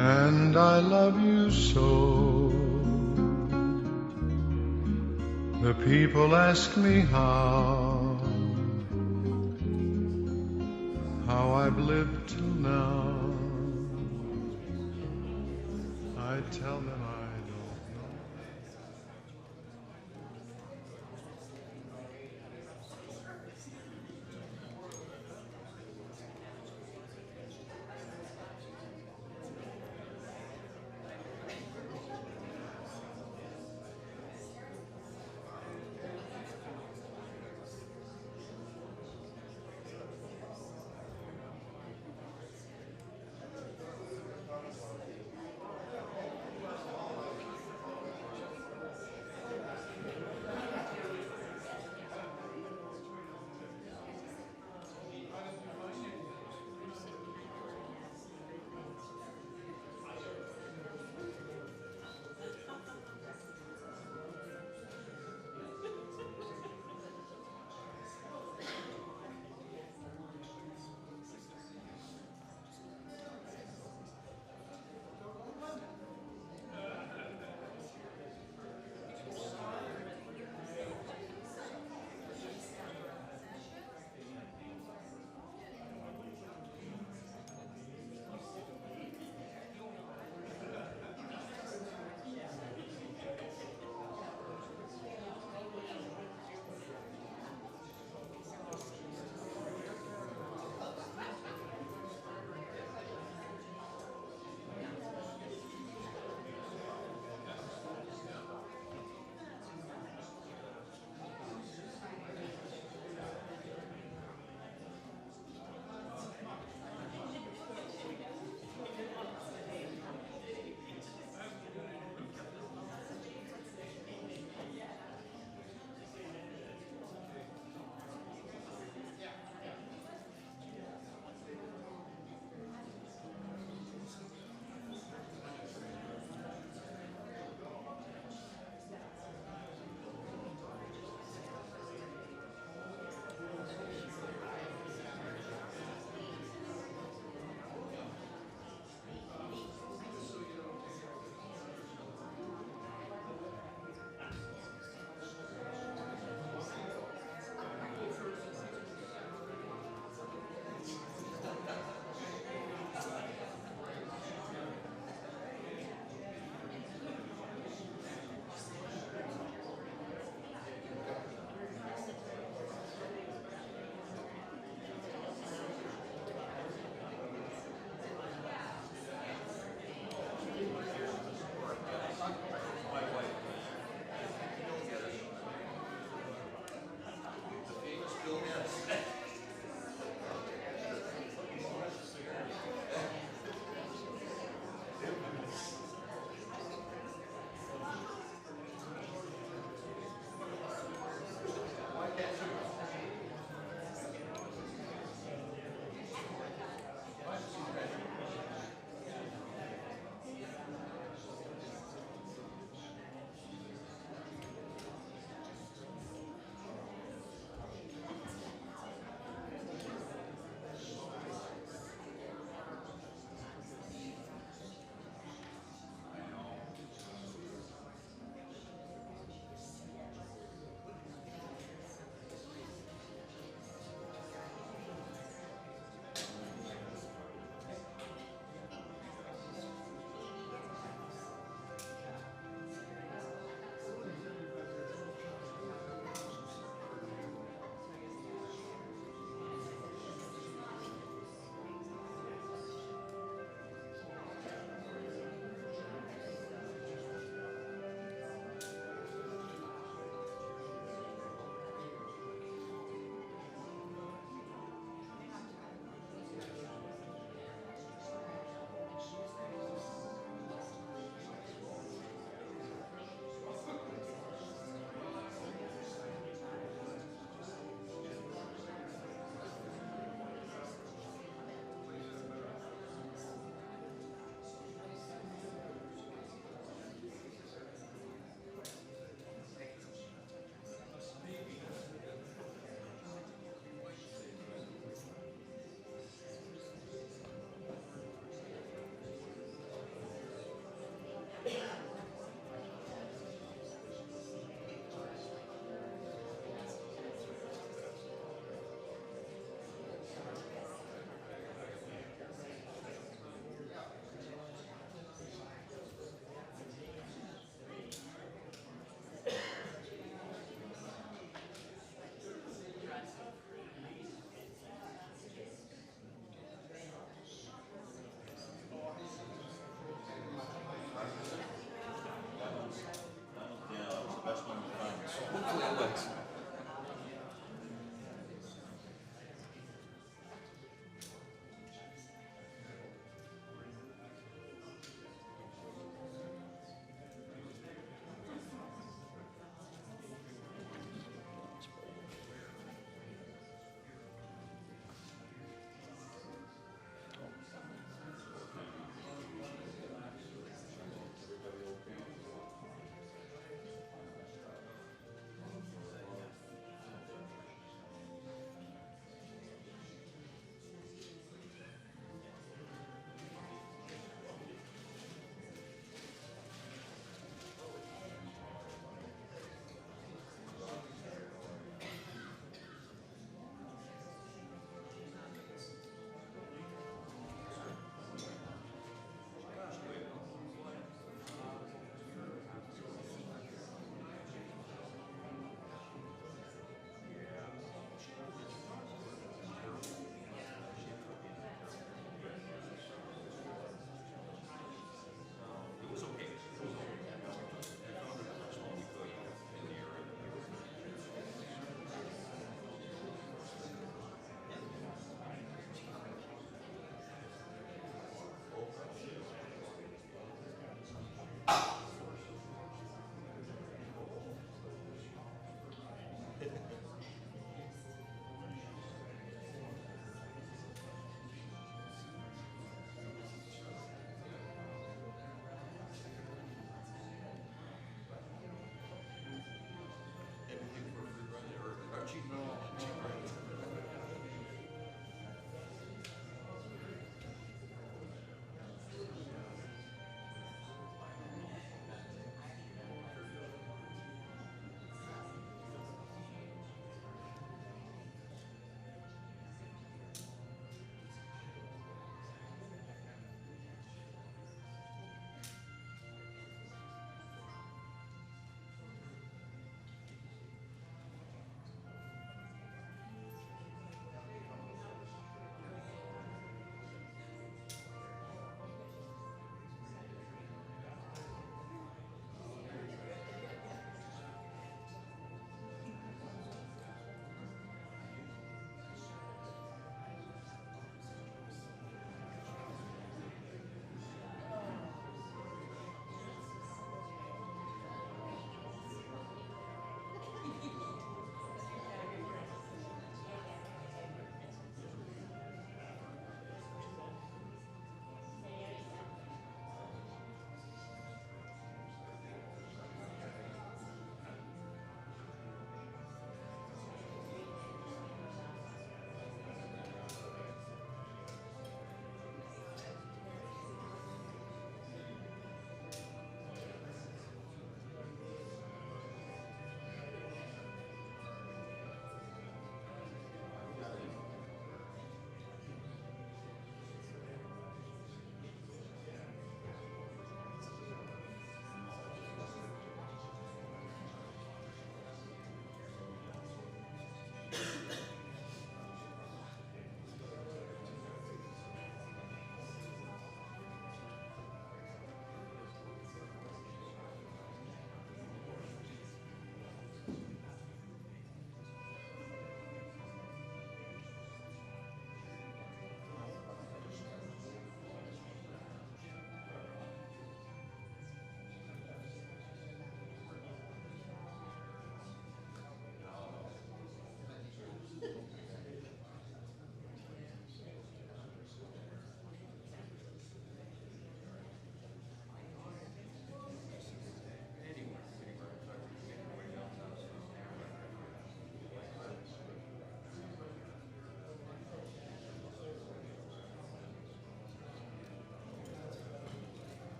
and I love you so. The people ask me how I've lived till now. I tell them I don't know.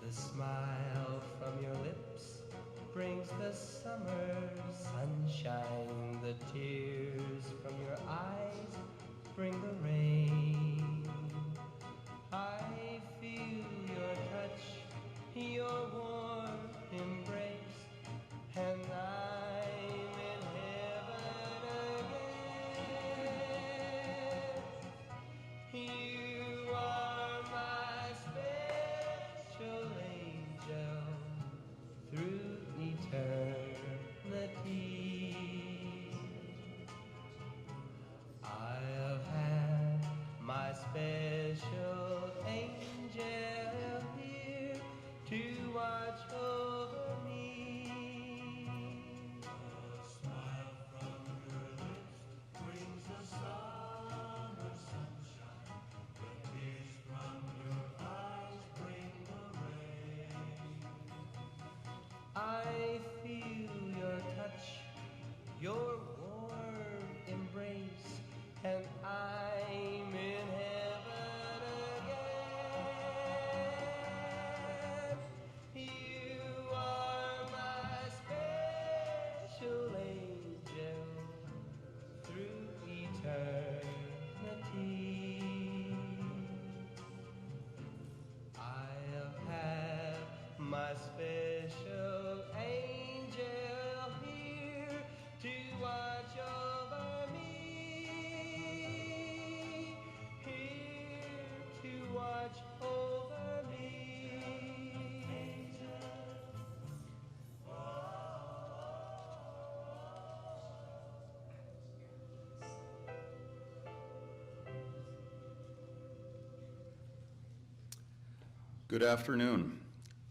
The smile from your lips brings the summer sunshine. The tears from your eyes bring the rain. I feel your touch, your warm embrace, and I'm in heaven again. You are my special angel through eternity. I'll have my special angel here to watch over me. A smile from your lips brings the summer sunshine. The tears from your eyes bring the rain. I feel your touch, your warm embrace, and I'm in heaven again. You are my special angel through eternity. I'll have my special angel here to watch over me, here to watch over me. Good afternoon.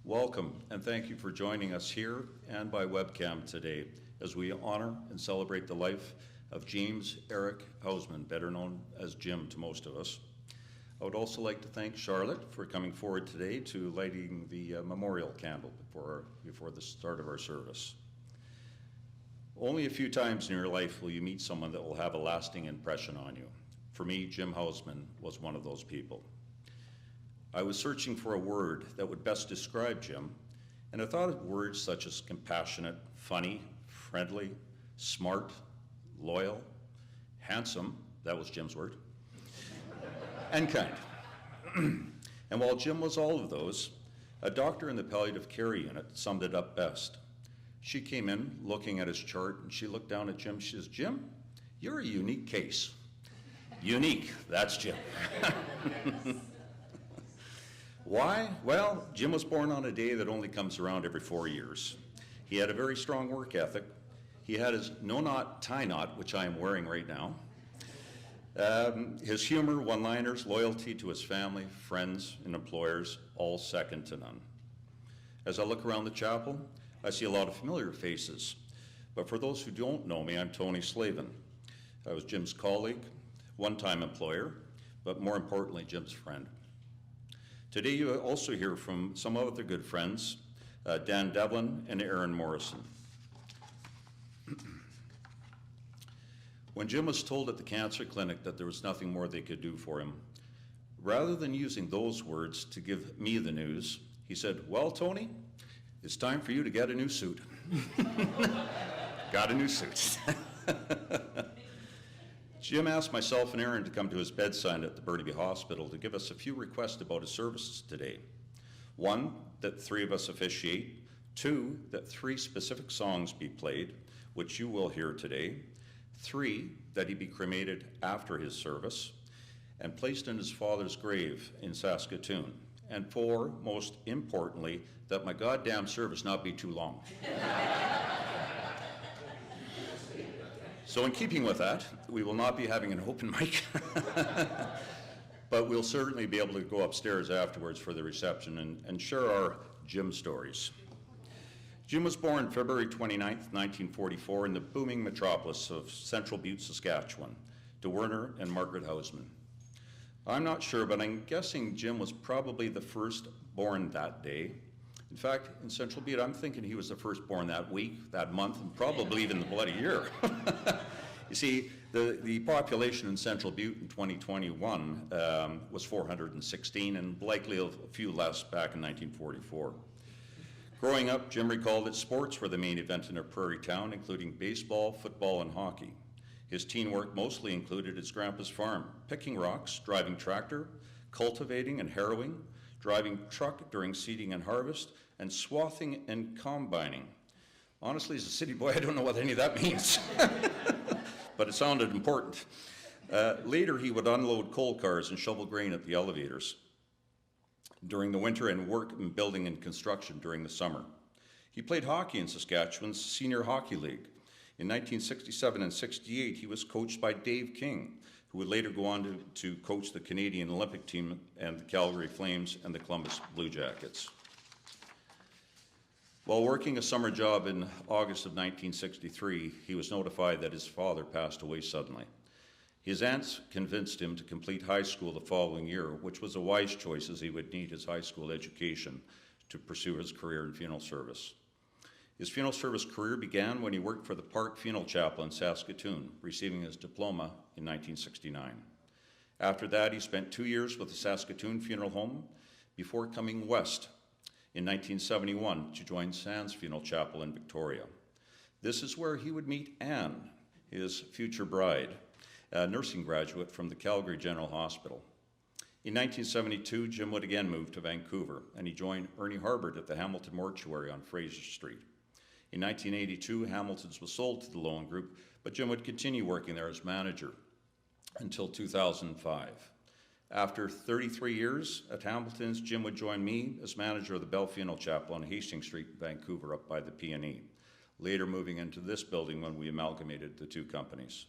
Welcome and thank you for joining us here and by webcam today as we honor and celebrate the life of James Eric Houseman, better known as Jim to most of us. I would also like to thank Charlotte for coming forward today to lighting the memorial candle before the start of our service. Only a few times in your life will you meet someone that will have a lasting impression on you. For me, Jim Houseman was one of those people. I was searching for a word that would best describe Jim, and I thought of words such as compassionate, funny, friendly, smart, loyal, handsome, that was Jim's word, and kind. And while Jim was all of those, a doctor in the palliative care unit summed it up best. She came in looking at his chart, and she looked down at Jim. She says, "Jim, you're a unique case." Unique, that's Jim. Why? Well, Jim was born on a day that only comes around every 4 years. He had a very strong work ethic. He had his no-knot tie knot, which I am wearing right now. His humor, one-liners, loyalty to his family, friends, and employers, all second to none. As I look around the chapel, I see a lot of familiar faces. But for those who don't know me, I'm Tony Slavin. I was Jim's colleague, one-time employer, but more importantly, Jim's friend. Today you also hear from some other good friends, Dan Devlin and Aaron Morrison. When Jim was told at the cancer clinic that there was nothing more they could do for him, rather than using those words to give me the news, he said, "Well, Tony, it's time for you to get a new suit." Got a new suit. Jim asked myself and Aaron to come to his bedside at the Burnaby Hospital to give us a few requests about his services today. One, that 3 of us officiate. 2, that 3 specific songs be played, which you will hear today. 3, that he be cremated after his service and placed in his father's grave in Saskatoon. And 4, most importantly, that my goddamn service not be too long. So in keeping with that, we will not be having an open mic, but we'll certainly be able to go upstairs afterwards for the reception and share our Jim stories. Jim was born February 29th, 1944 in the booming metropolis of Central Butte, Saskatchewan, to Werner and Margaret Houseman. I'm not sure, but I'm guessing Jim was probably the first born that day. In fact, in Central Butte, I'm thinking he was the first born that week, that month, and probably even the bloody year. You see, the population in Central Butte in 2021 was 416, and likely a few less back in 1944. Growing up, Jim recalled that sports were the main event in a prairie town, including baseball, football, and hockey. His teen work mostly included his grandpa's farm, picking rocks, driving tractor, cultivating and harrowing, driving truck during seeding and harvest, and swathing and combining. Honestly, as a city boy, I don't know what any of that means, but it sounded important. Later, he would unload coal cars and shovel grain at the elevators during the winter and work in building and construction during the summer. He played hockey in Saskatchewan's Senior Hockey League. In 1967 and 68, he was coached by Dave King, who would later go on to coach the Canadian Olympic team and the Calgary Flames and the Columbus Blue Jackets. While working a summer job in August of 1963, he was notified that his father passed away suddenly. His aunts convinced him to complete high school the following year, which was a wise choice as he would need his high school education to pursue his career in funeral service. His funeral service career began when he worked for the Park Funeral Chapel in Saskatoon, receiving his diploma in 1969. After that, he spent 2 years with the Saskatoon Funeral Home before coming west in 1971 to join Sands Funeral Chapel in Victoria. This is where he would meet Anne, his future bride, a nursing graduate from the Calgary General Hospital. In 1972, Jim would again move to Vancouver, and he joined Ernie Harbert at the Hamilton Mortuary on Fraser Street. In 1982, Hamilton's was sold to the Loan Group, but Jim would continue working there as manager until 2005. After 33 years at Hamilton's, Jim would join me as manager of the Bell Funeral Chapel on Hastings Street, Vancouver, up by the P&E, later moving into this building when we amalgamated the two companies.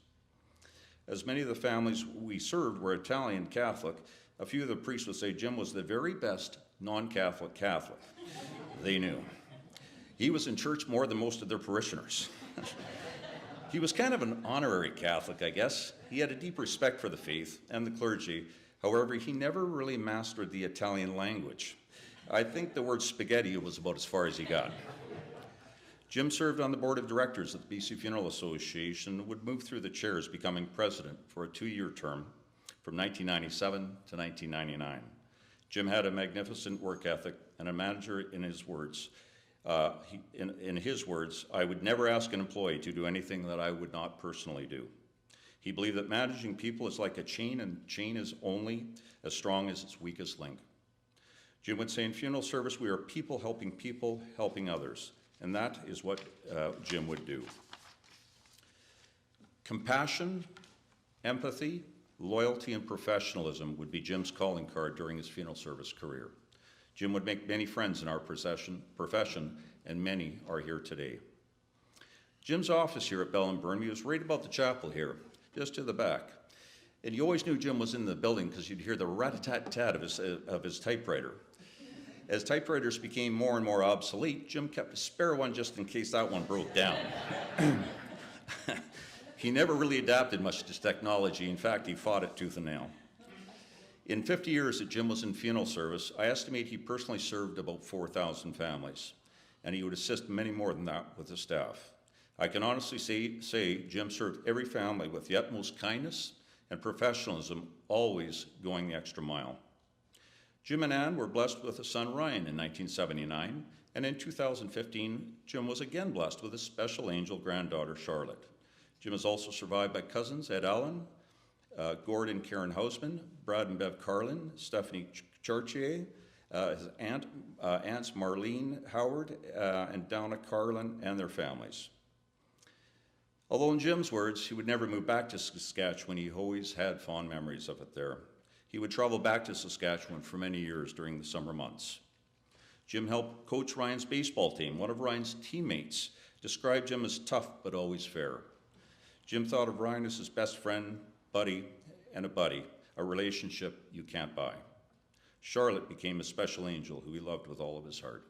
As many of the families we served were Italian Catholic, a few of the priests would say Jim was the very best non-Catholic Catholic they knew. He was in church more than most of their parishioners. He was kind of an honorary Catholic, I guess. He had a deep respect for the faith and the clergy. However, he never really mastered the Italian language. I think the word spaghetti was about as far as he got. Jim served on the board of directors at the BC Funeral Association and would move through the chairs, becoming president for a 2-year term from 1997 to 1999. Jim had a magnificent work ethic and a manager in his words. In his words, I would never ask an employee to do anything that I would not personally do. He believed that managing people is like a chain, and chain is only as strong as its weakest link. Jim would say in funeral service, we are people helping others, and that is what Jim would do. Compassion, empathy, loyalty, and professionalism would be Jim's calling card during his funeral service career. Jim would make many friends in our profession, and many are here today. Jim's office here at Bell and Burnaby was right about the chapel here, just to the back. And you always knew Jim was in the building because you'd hear the rat-a-tat-tat of his typewriter. As typewriters became more and more obsolete, Jim kept a spare one just in case that one broke down. He never really adapted much to technology. In fact, he fought it tooth and nail. In 50 years that Jim was in funeral service, I estimate he personally served about 4,000 families, and he would assist many more than that with his staff. I can honestly say Jim served every family with the utmost kindness and professionalism, always going the extra mile. Jim and Ann were blessed with a son, Ryan, in 1979, and in 2015, Jim was again blessed with a special angel granddaughter, Charlotte. Jim is also survived by cousins Ed Allen, Gord and Karen Houseman, Brad and Bev Carlin, Stephanie Chartier, his aunts Marlene Howard and Donna Carlin and their families. Although in Jim's words, he would never move back to Saskatchewan, he always had fond memories of it there. He would travel back to Saskatchewan for many years during the summer months. Jim helped coach Ryan's baseball team. One of Ryan's teammates described Jim as tough but always fair. Jim thought of Ryan as his best friend, buddy, a relationship you can't buy. Charlotte became a special angel who he loved with all of his heart.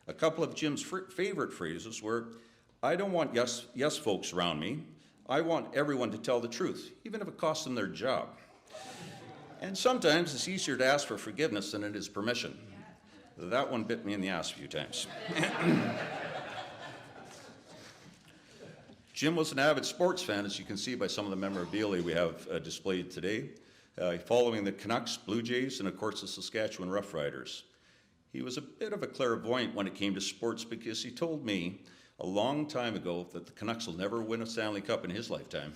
A couple of Jim's favorite phrases were, I don't want yes folks around me. I want everyone to tell the truth, even if it costs them their job. And sometimes it's easier to ask for forgiveness than it is permission. That one bit me in the ass a few times. Jim was an avid sports fan, as you can see by some of the memorabilia we have displayed today, following the Canucks, Blue Jays, and of course the Saskatchewan Roughriders. He was a bit of a clairvoyant when it came to sports because he told me a long time ago that the Canucks will never win a Stanley Cup in his lifetime.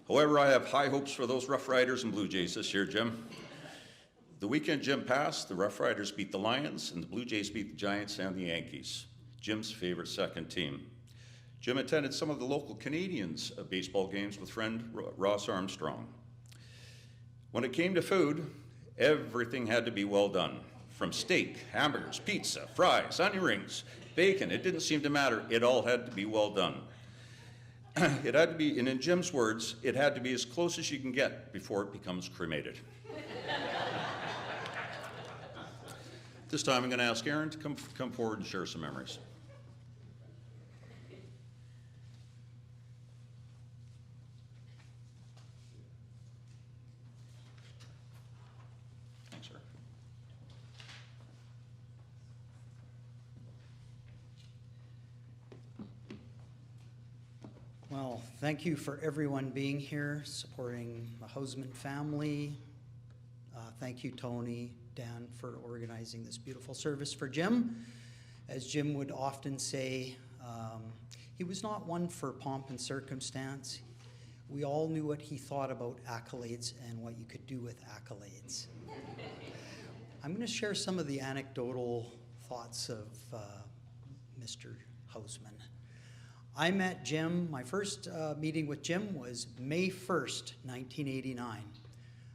However, I have high hopes for those Roughriders and Blue Jays this year, Jim. The weekend Jim passed, the Roughriders beat the Lions and the Blue Jays beat the Giants and the Yankees, Jim's favorite second team. Jim attended some of the local Canadians baseball games with friend Ross Armstrong. When it came to food, everything had to be well done. From steak, hamburgers, pizza, fries, onion rings, bacon, it didn't seem to matter. It all had to be well done. It had to be, and in Jim's words, it had to be as close as you can get before it becomes cremated. This time I'm going to ask Aaron to come forward and share some memories. Thanks, sir. Well, thank you for everyone being here, supporting the Houseman family. Thank you, Tony, Dan, for organizing this beautiful service for Jim. As Jim would often say, he was not one for pomp and circumstance. We all knew what he thought about accolades and what you could do with accolades. I'm going to share some of the anecdotal thoughts of Mr. Houseman. I met Jim, my first meeting with Jim was May 1st, 1989.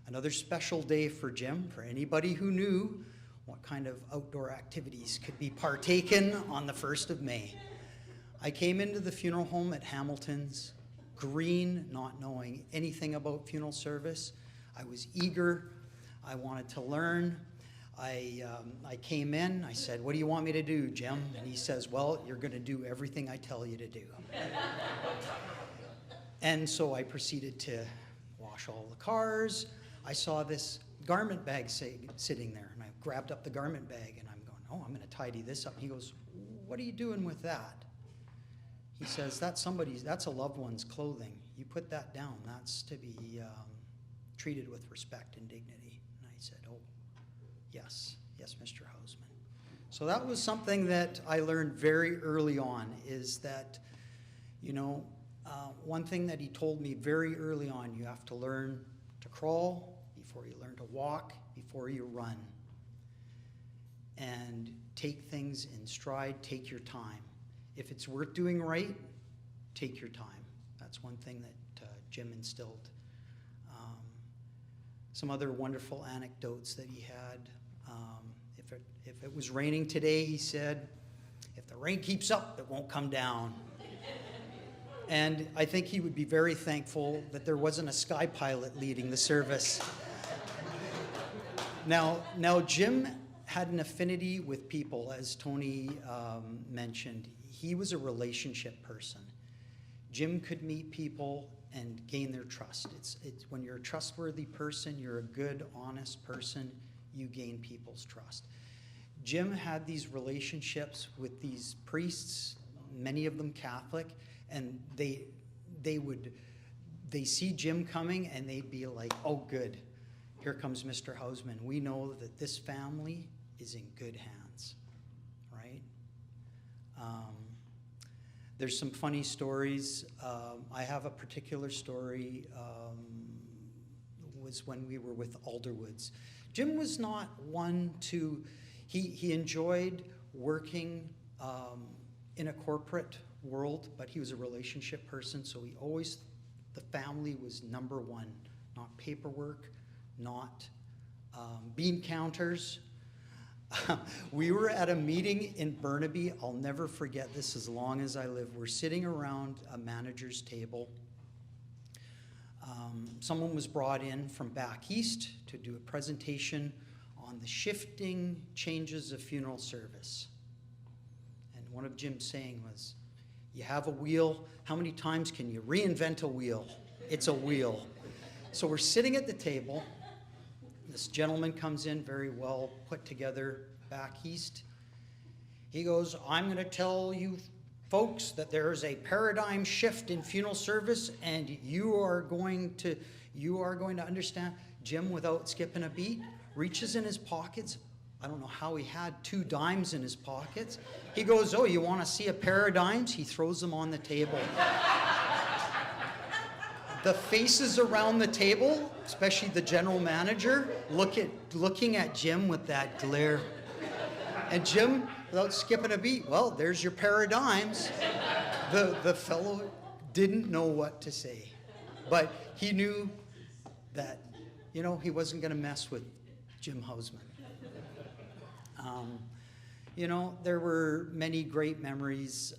Another special day for Jim, for anybody who knew what kind of outdoor activities could be partaken on the 1st of May. I came into the funeral home at Hamilton's, green, not knowing anything about funeral service. I was eager. I wanted to learn. I came in, I said, "What do you want me to do, Jim?" And he says, "Well, you're going to do everything I tell you to do." And so I proceeded to wash all the cars. I saw this garment bag sitting there, and I grabbed up the garment bag, and I'm going, "Oh, I'm going to tidy this up." He goes, "What are you doing with that?" He says, that's a loved one's clothing. You put that down. That's to be treated with respect and dignity." And I said, "Oh, yes, Mr. Houseman." So that was something that I learned very early on, is that, one thing that he told me very early on, you have to learn to crawl before you learn to walk, before you run. And take things in stride, take your time. If it's worth doing right, take your time. That's one thing that Jim instilled. Some other wonderful anecdotes that he had. If it was raining today, he said, "If the rain keeps up, it won't come down." And I think he would be very thankful that there wasn't a sky pilot leading the service. Now Jim had an affinity with people, as Tony mentioned. He was a relationship person. Jim could meet people and gain their trust. It's when you're a trustworthy person, you're a good, honest person, you gain people's trust. Jim had these relationships with these priests, many of them Catholic, and they see Jim coming and they'd be like, "Oh, good, here comes Mr. Houseman. We know that this family is in good hands," right? There's some funny stories. I have a particular story, was when we were with Alderwoods. Jim was not one to, he enjoyed working in a corporate world, but he was a relationship person, so the family was number one, not paperwork, not bean counters. We were at a meeting in Burnaby. I'll never forget this as long as I live. We're sitting around a manager's table. Someone was brought in from back east to do a presentation on the shifting changes of funeral service. And one of Jim's saying was, "You have a wheel. How many times can you reinvent a wheel? It's a wheel." So we're sitting at the table. This gentleman comes in, very well put together, back east. He goes, "I'm going to tell you folks, that there is a paradigm shift in funeral service, and you are going to understand. Jim, without skipping a beat, reaches in his pockets. I don't know how he had 2 dimes in his pockets. He goes, "Oh, you want to see a pair of dimes?" He throws them on the table. The faces around the table, especially the general manager, looking at Jim with that glare. And Jim, without skipping a beat, "Well, there's your pair of dimes." The fellow didn't know what to say, but he knew that, he wasn't going to mess with Jim Houseman. There were many great memories.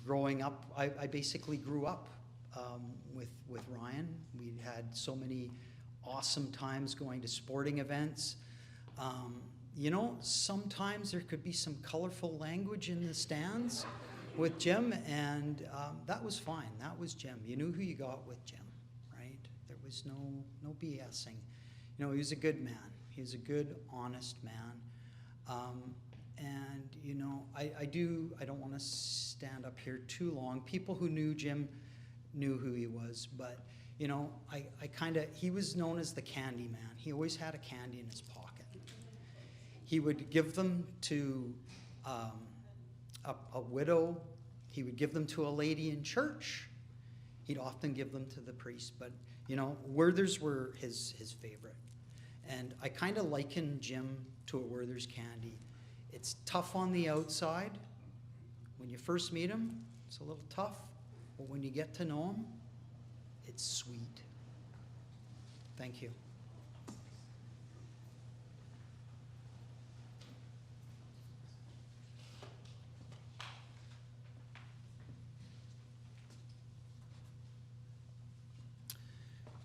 Growing up, I basically grew up with Ryan. We had so many awesome times going to sporting events. Sometimes there could be some colorful language in the stands with Jim, and that was fine. That was Jim. You knew who you got with Jim, right? There was no BSing. He was a good man. He was a good, honest man. I don't want to stand up here too long. People who knew Jim knew who he was, but he was known as the candy man. He always had a candy in his pocket. He would give them to a widow. He would give them to a lady in church. He'd often give them to the priest, but Werther's were his favorite. And I kind of liken Jim to a Werther's candy. It's tough on the outside. When you first meet him, it's a little tough. But when you get to know him, it's sweet. Thank you.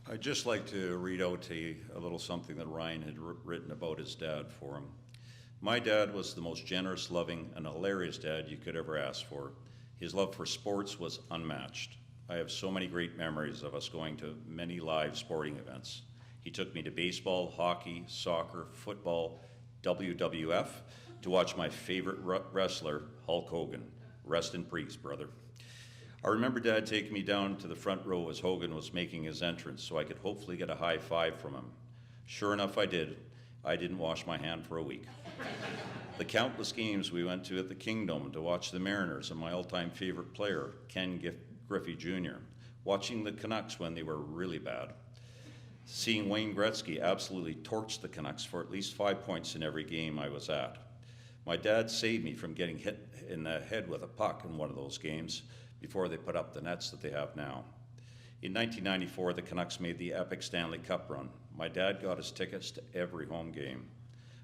I'd just like to read out to you a little something that Ryan had written about his dad for him. "My dad was the most generous, loving, and hilarious dad you could ever ask for. His love for sports was unmatched. I have so many great memories of us going to many live sporting events. He took me to baseball, hockey, soccer, football, WWF, to watch my favorite wrestler, Hulk Hogan. Rest in peace, brother. I remember Dad taking me down to the front row as Hogan was making his entrance so I could hopefully get a high five from him. Sure enough, I did. I didn't wash my hand for a week. The countless games we went to at the Kingdom to watch the Mariners and my all-time favorite player, Ken Griffey Jr., watching the Canucks when they were really bad, seeing Wayne Gretzky absolutely torch the Canucks for at least 5 points in every game I was at. My dad saved me from getting hit in the head with a puck in one of those games before they put up the nets that they have now. In 1994, the Canucks made the epic Stanley Cup run. My dad got us tickets to every home game.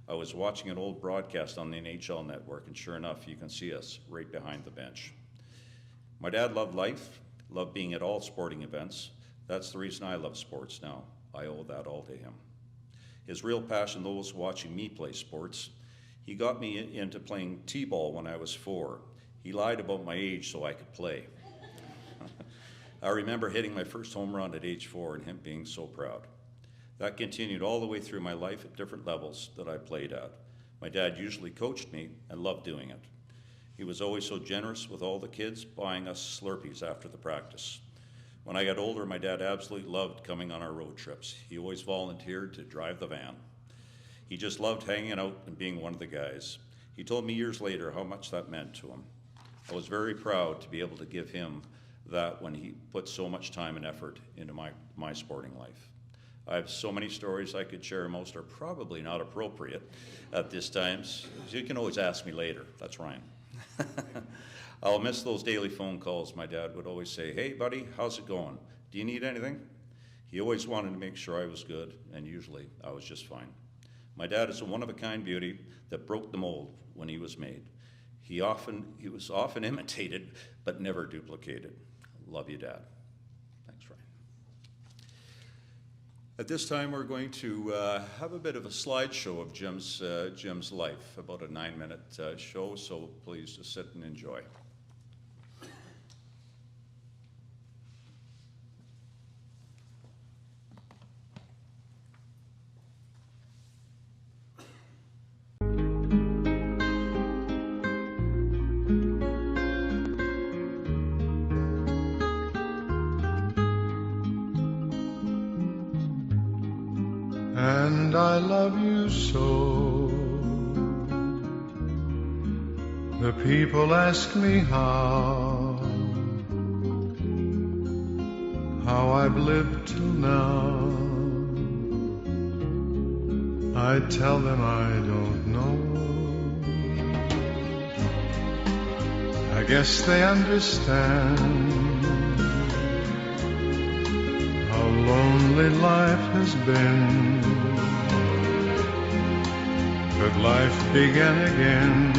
I was watching an old broadcast on the NHL network, and sure enough, you can see us right behind the bench. My dad loved life, loved being at all sporting events. That's the reason I love sports now. I owe that all to him. His real passion, though, was watching me play sports. He got me into playing t-ball when I was 4. He lied about my age so I could play. I remember hitting my first home run at age 4 and him being so proud. That continued all the way through my life at different levels that I played at. My dad usually coached me and loved doing it. He was always so generous with all the kids, buying us Slurpees after the practice. When I got older, my dad absolutely loved coming on our road trips. He always volunteered to drive the van. He just loved hanging out and being one of the guys. He told me years later how much that meant to him. I was very proud to be able to give him that when he put so much time and effort into my sporting life. I have so many stories I could share. Most are probably not appropriate at this time. So you can always ask me later. That's Ryan. I'll miss those daily phone calls. My dad would always say, "Hey, buddy, how's it going? Do you need anything?" He always wanted to make sure I was good, and usually I was just fine. My dad is a one-of-a-kind beauty that broke the mold when he was made. He was often imitated, but never duplicated. Love you, Dad. Thanks, Ryan. At this time, we're going to have a bit of a slideshow of Jim's life, about a 9-minute show, so please just sit and enjoy. and I love you so. The people ask me how I've lived till now. I tell them I don't know. I guess they understand how lonely life has been. But life began again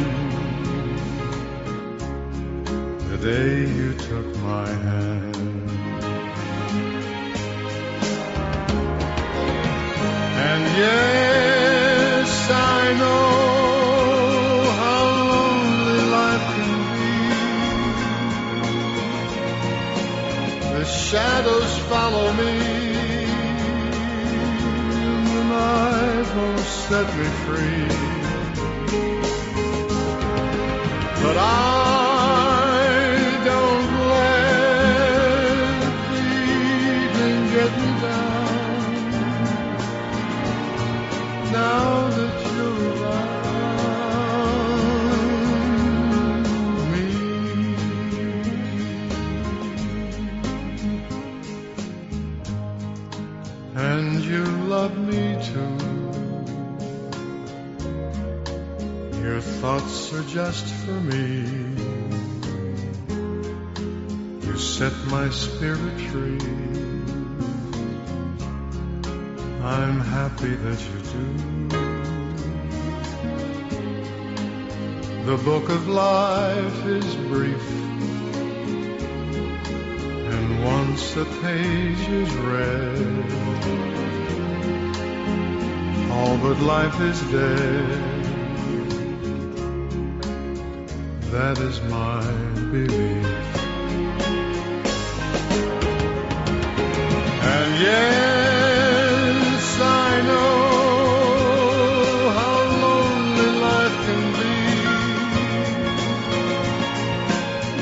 the day you took my hand. And yes, I know how lonely life can be. The shadows follow me, and the night won't set me free. But I don't let the evening get me down. Now that you're around me, and you love me too. Your thoughts are just for me. You set my spirit free. I'm happy that you do. The book of life is brief, and once a page is read, all but life is dead. That is my belief. And yes, I know how lonely life can be.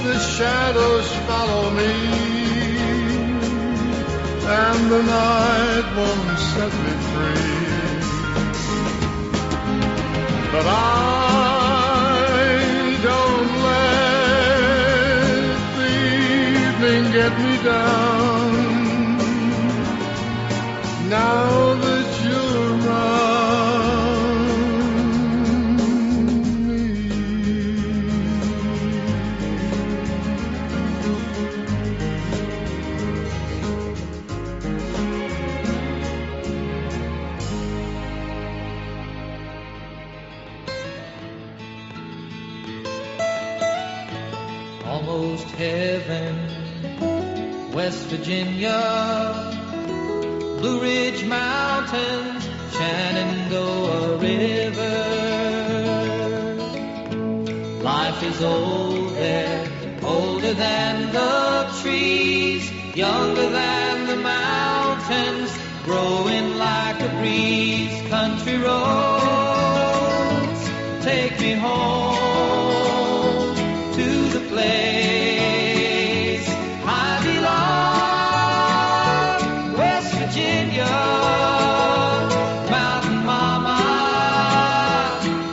The shadows follow me, and the night won't set me free. But I don't let the evening get me down. Now that you're around me. Almost heaven, West Virginia, Blue Ridge Mountains, Shenandoah River. Life is old there, older than the trees, younger than the mountains, growing like a breeze. Country roads, take me home to the place I belong. West Virginia, Mountain Mama,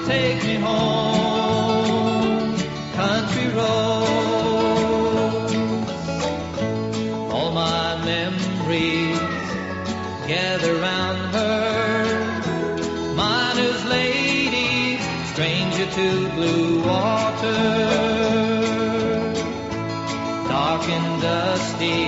take me home. Country roads, all my memories gather round her. Miner's lady, stranger to blue water. Dark and dusty,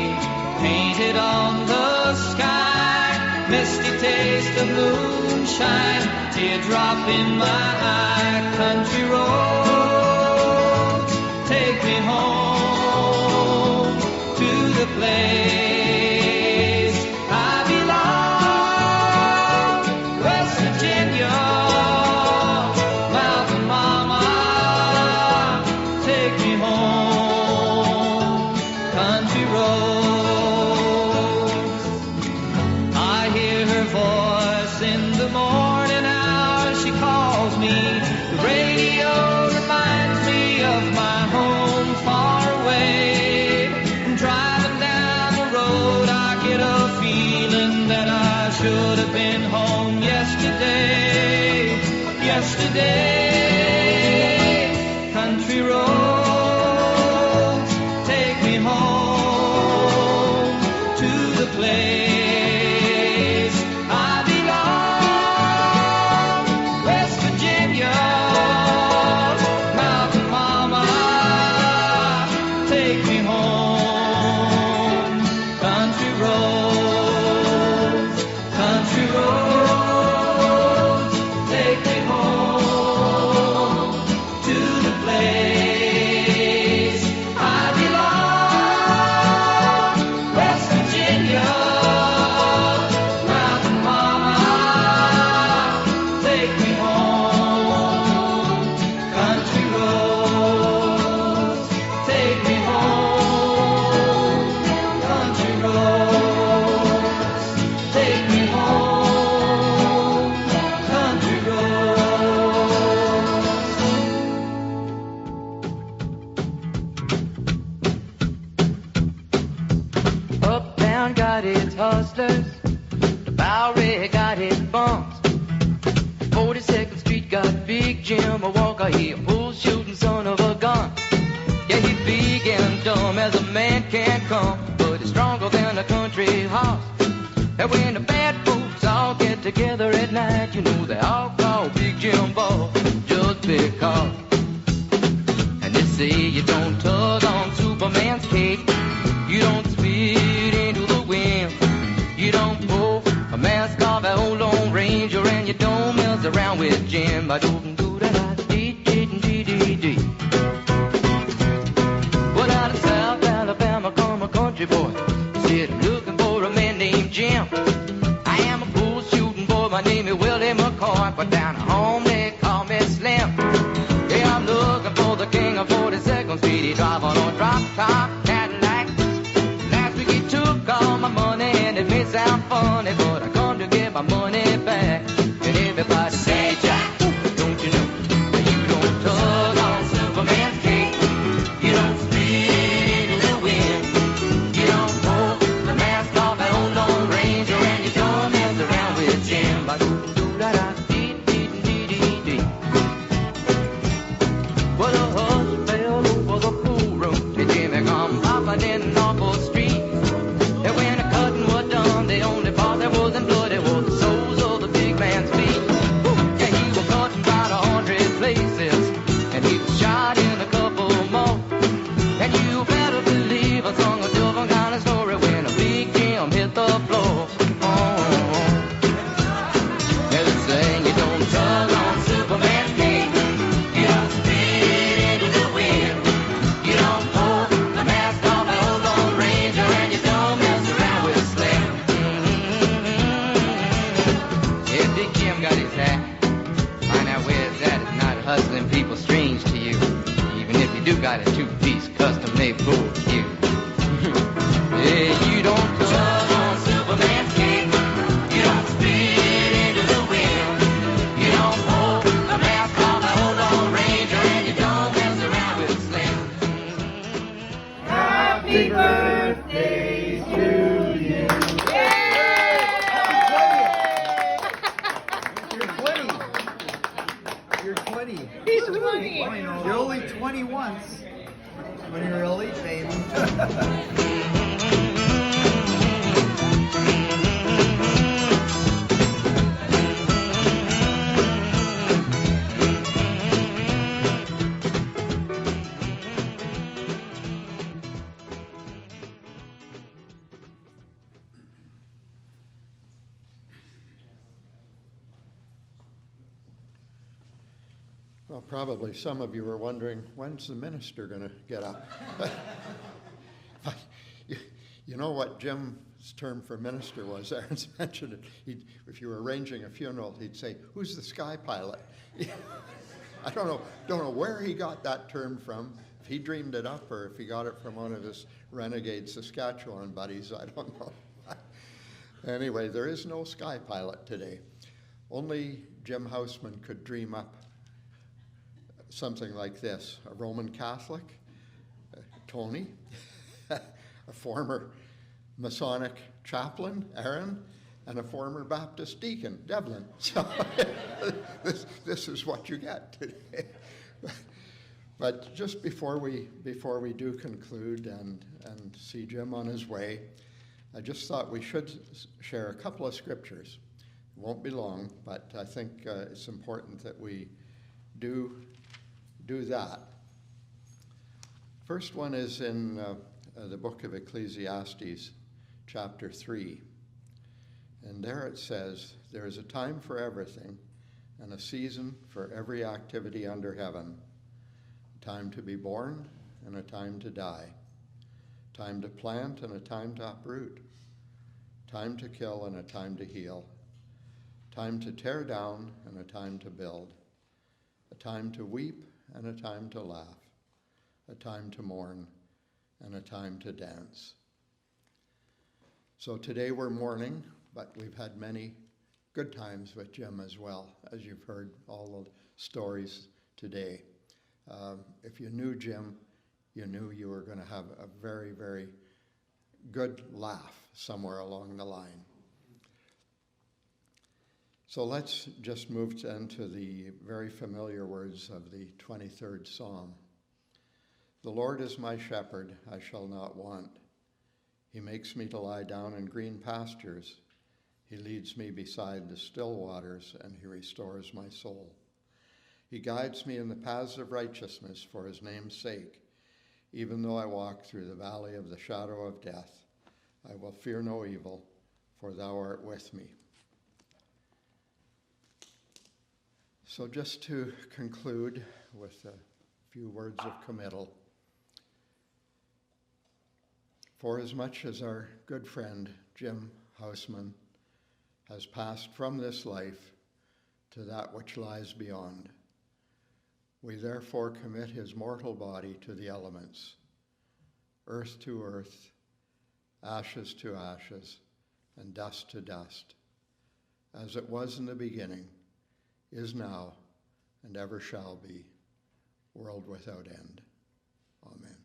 painted on the sky, misty taste of moonshine, teardrop in my eye. Country roads, take me home to the place I belong. West Virginia, Mountain Mama, take me home. Country roads, I hear her voice in the morning hour. She calls me. The radio reminds me of my home far away. Driving down the road, I get a feeling that I should have been home yesterday. Country roads, take me home to the place I belong. West Virginia, mountain mama, take me home. Country roads, take me home to the place I belong. West Virginia, mountain mama, take me home. Country roads, take me home. Country roads, take me home. Country roads. Uptown got its hustlers, the Bowery got its bums. 42nd Street got Big Jim, a Walker, he a bull shooting son of a gun. Yeah, he's big and dumb as a man can come, but he's stronger than a country horse. And when the bad folks all get together at night, you know they all call Big Jim Ball just because. And they say you don't tug on Superman's cape, you don't spit into the wind, you don't pull a mask off an old Lone Ranger, and you don't mess around with Jim. Well, out of South Alabama come a country boy, said I'm looking for a man named Jim. I am a bull shooting boy, my name is Willie McCoy, but down home they call me Slim. Yeah, I'm looking for the king of 42nd Street, he drive on a drop top Cadillac. Last week he took all my money, and it may sound funny, but I come to get my money back. And everybody say, Jack, don't you know that you don't tug on Superman's cape, you don't spit into the wind, you don't pull the mask off an old Lone Ranger, and you don't mess around with Jim. Well, a hush fell over the pool room, and Jimmy come popping in off the street. And when the cutting was done, the only part that wasn't bloody was the soles of the big man's feet. Yeah, he was cutting about 100 places, and he was shot in a couple more. And you better believe I sung a different kind of story when a Big Jim hit the floor. Yeah, they saying you don't tug on Superman's cape, you don't spit into the wind, you don't pull the mask off an old Lone Ranger, and you don't mess around with Slim. Yeah, Big Jim got his hat. Find out where it's at. It's not hustling people strange to you, even if you do got a two-piece custom-made for you. Yeah, you don't tug on Superman's cape, you don't spit into the wind, you don't pull the mask off an old Lone Ranger, and you don't mess around with Slim. Happy birthday to you. You're 20. He's 20. You're only 20 once when you're elite, baby. Well, probably some of you are wondering, when's the minister going to get up? You know what Jim's term for minister was? Aaron's mentioned it. If you were arranging a funeral, he'd say, "Who's the sky pilot?" I don't know where he got that term from, if he dreamed it up or if he got it from one of his renegade Saskatchewan buddies, I don't know. Anyway, there is no sky pilot today. Only Jim Houseman could dream up something like this: a Roman Catholic, Tony, a former Masonic chaplain, Aaron, and a former Baptist deacon, Devlin. So this is what you get today. But just before we do conclude and see Jim on his way, I just thought we should share a couple of scriptures. It won't be long, but I think it's important that we do that. First one is in the book of Ecclesiastes, chapter 3. And there it says, "There is a time for everything, and a season for every activity under heaven. A time to be born, and a time to die. Time to plant, and a time to uproot. Time to kill, and a time to heal. Time to tear down, and a time to build. A time to weep, and a time to laugh. A time to mourn, and a time to dance." So today we're mourning, but we've had many good times with Jim as well, as you've heard all the stories today. If you knew Jim, you knew you were going to have a very, very good laugh somewhere along the line. So let's just move into the very familiar words of the 23rd Psalm. "The Lord is my shepherd, I shall not want. He makes me to lie down in green pastures. He leads me beside the still waters, and he restores my soul. He guides me in the paths of righteousness for his name's sake. Even though I walk through the valley of the shadow of death, I will fear no evil, for thou art with me." So just to conclude with a few words of committal. For as much as our good friend Jim Houseman has passed from this life to that which lies beyond, we therefore commit his mortal body to the elements, earth to earth, ashes to ashes, and dust to dust, as it was in the beginning, is now, and ever shall be, world without end. Amen.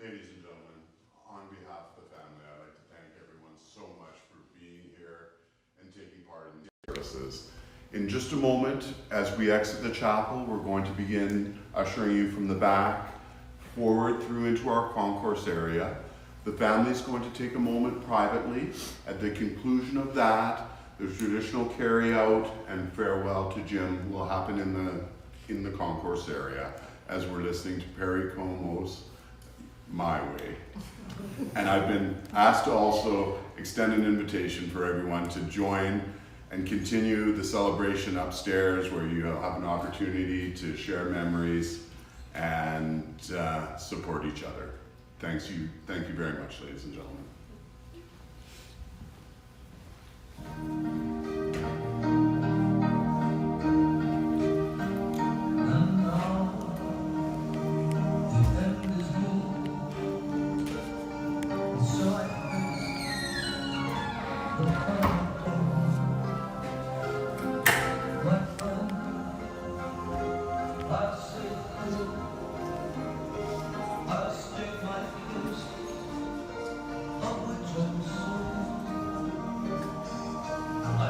Ladies and gentlemen, on behalf of the family, I'd like to thank everyone so much for being here and taking part in the services. In just a moment, as we exit the chapel, we're going to begin ushering you from the back forward through into our concourse area. The family is going to take a moment privately. At the conclusion of that, the traditional carry out and farewell to Jim will happen in the concourse area as we're listening to Perry Como's "My Way." And I've been asked to also extend an invitation for everyone to join and continue the celebration upstairs, where you have an opportunity to share memories and support each other. Thank you very much, ladies and gentlemen. I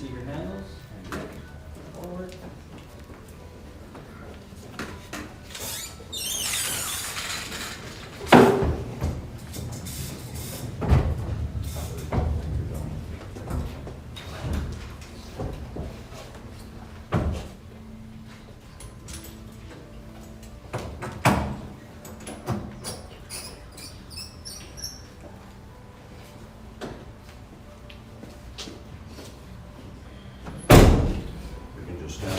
receive your handles and forward. We can just stand